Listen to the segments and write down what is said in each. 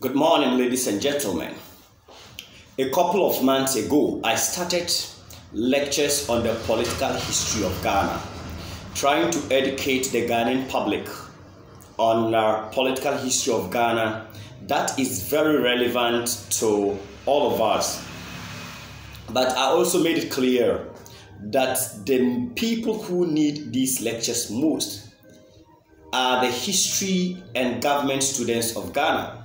Good morning, ladies and gentlemen. A couple of months ago, I started lectures on the political history of Ghana, trying to educate the Ghanaian public on the political history of Ghana that is very relevant to all of us. But I also made it clear that the people who need these lectures most are the history and government students of Ghana.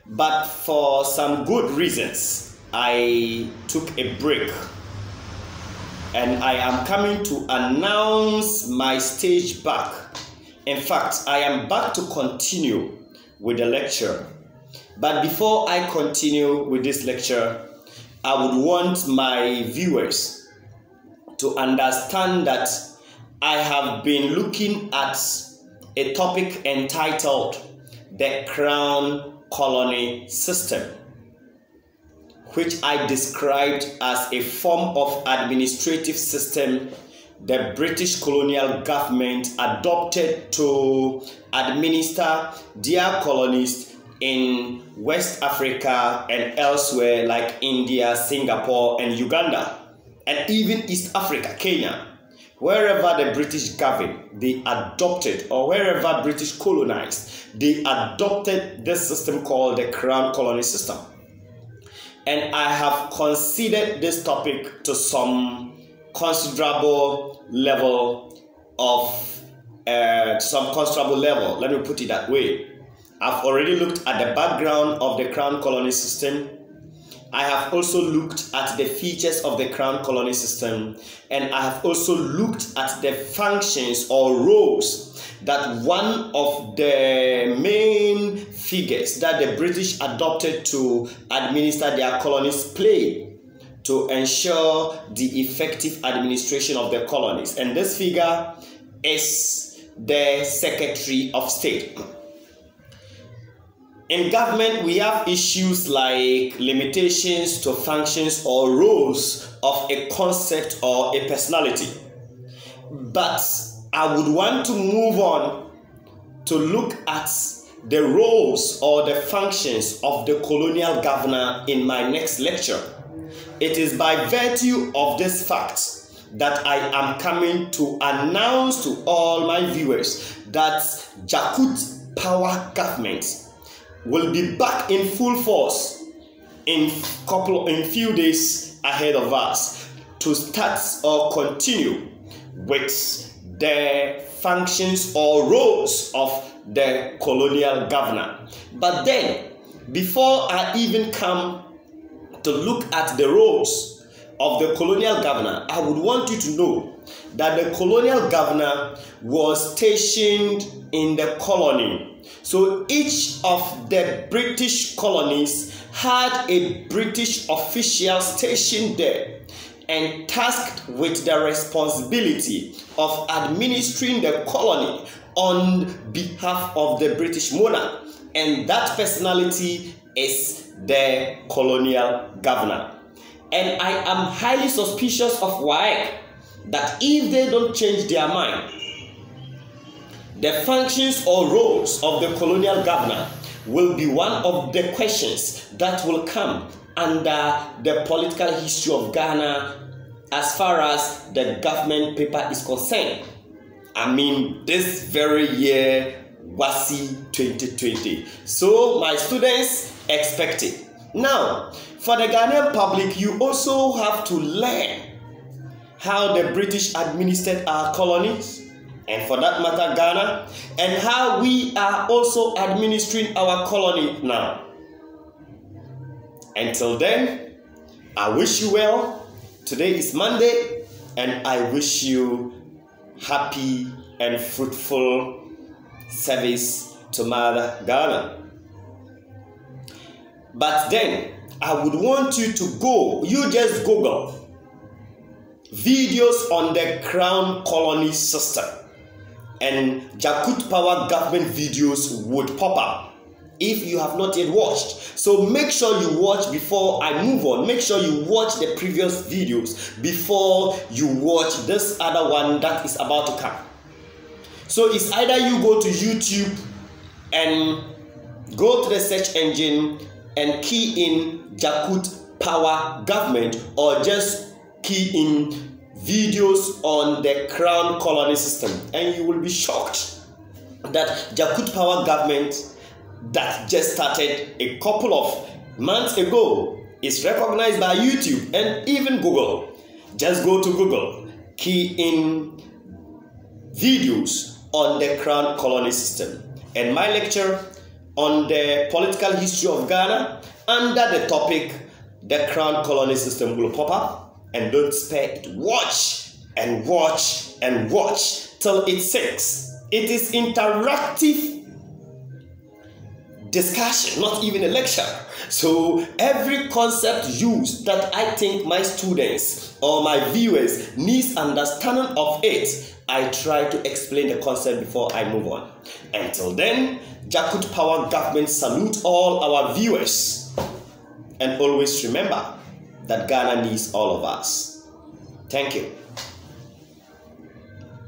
But for some good reasons, I took a break and I am coming to announce my stage back. In fact, I am back to continue with the lecture. But before I continue with this lecture, I would want my viewers to understand that I have been looking at a topic entitled the Crown Colony System, which I described as a form of administrative system the British colonial government adopted to administer their colonies in West Africa and elsewhere like India, Singapore, and Uganda, and even East Africa, Kenya. Wherever the British governed, they adopted, or wherever British colonized, they adopted this system called the Crown Colony System. And I have considered this topic to some considerable level let me put it that way. I've already looked at the background of the Crown Colony System. I have also looked at the features of the Crown Colony System, and I have also looked at the functions or roles that one of the main figures that the British adopted to administer their colonies played to ensure the effective administration of the colonies. And this figure is the Secretary of State. In government, we have issues like limitations to functions or roles of a concept or a personality. But I would want to move on to look at the roles or the functions of the colonial governor in my next lecture. It is by virtue of this fact that I am coming to announce to all my viewers that Jakut Power Government will be back in full force in few days ahead of us to start or continue with the functions or roles of the colonial governor. But then, before I even come to look at the roles of the colonial governor, I would want you to know that the colonial governor was stationed in the colony. So each of the British colonies had a British official stationed there and tasked with the responsibility of administering the colony on behalf of the British monarch. And that personality is the colonial governor. And I am highly suspicious of WAEC that if they don't change their mind, the functions or roles of the colonial governor will be one of the questions that will come under the political history of Ghana as far as the government paper is concerned. I mean, this very year, WASI 2020. So my students expect it. Now, for the Ghanaian public, you also have to learn how the British administered our colonies, and for that matter, Ghana, and how we are also administering our colony now. Until then, I wish you well. Today is Monday, and I wish you happy and fruitful service to Mother Ghana. But then, I would want you to just Google videos on the Crown Colony System, and Jakut Power Government videos would pop up if you have not yet watched. So make sure you watch before I move on. Make sure you watch the previous videos before you watch this other one that is about to come. So it's either you go to YouTube and go to the search engine and key in Jakut Power Government, or just key in videos on the Crown Colony system, and you will be shocked that Jakut Power Government that just started a couple of months ago is recognized by YouTube and even Google. Just go to Google, key in videos on the Crown Colony system, and my lecture on the political history of Ghana under the topic the Crown Colony system will pop up, and don't spare it. Watch and watch and watch till it sinks. It is interactive discussion, not even a lecture. So every concept used that I think my students or my viewers needs understanding of it, I try to explain the concept before I move on. Until then, Jakut Power Government salute all our viewers, and always remember that Ghana needs all of us. Thank you.